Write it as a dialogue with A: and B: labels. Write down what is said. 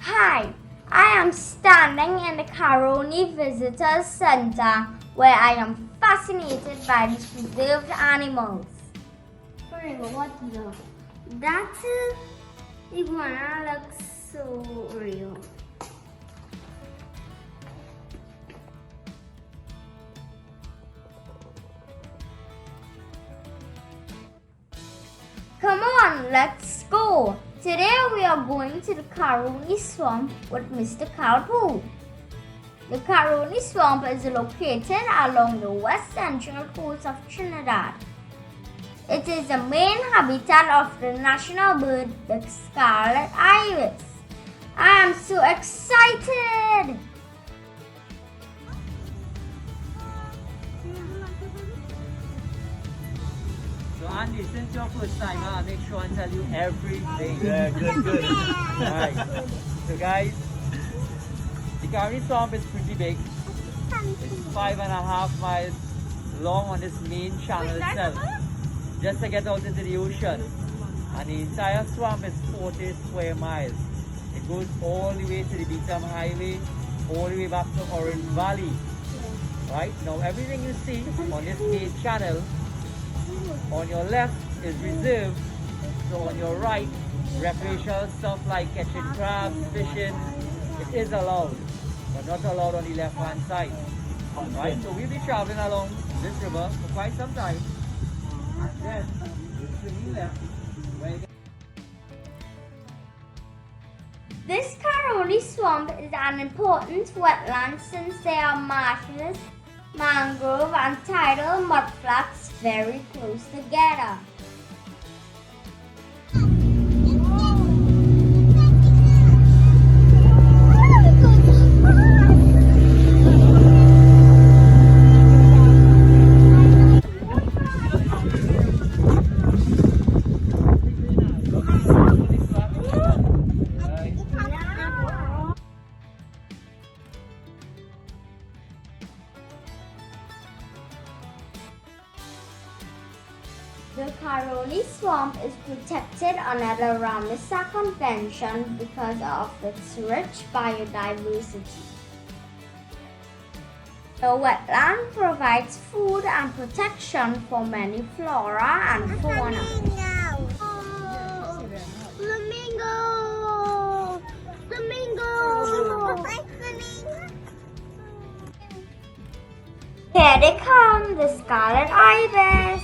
A: Hi, I am standing in the Caroni Visitor Center where I am fascinated by these preserved animals.
B: What the? That iguana looks so real.
A: Come on, let's go. Today we are going to the Caroni Swamp with Mr. Kalpoo. The Caroni Swamp is located along the west central coast of Trinidad. It is the main habitat of the national bird, the scarlet ibis. I am so excited!
C: So Andy, since your first time, I'll make sure and tell you everything.
D: Yeah, good.
C: Alright. So guys, the Caroni Swamp is pretty big. It's 5.5 miles long on this main channel itself. Just to get out into the ocean. And the entire swamp is 40 square miles. It goes all the way to the Beetham Highway, all the way back to Orange Valley. Right? Now everything you see on this main channel, on your left is reserved, so on your right, recreational stuff like catching crabs, fishing, it is allowed, but not allowed on the left hand side. Right? So we'll be traveling along this river for quite some time. And then to the left, where you get
A: This Caroni Swamp is an important wetland since there are marshes, mangrove and tidal mudflats very close together. The Caroni Swamp is protected under the Ramsar Convention because of its rich biodiversity. The wetland provides food and protection for many flora and fauna.
B: Flamingo!
A: Here they come, the scarlet ibis.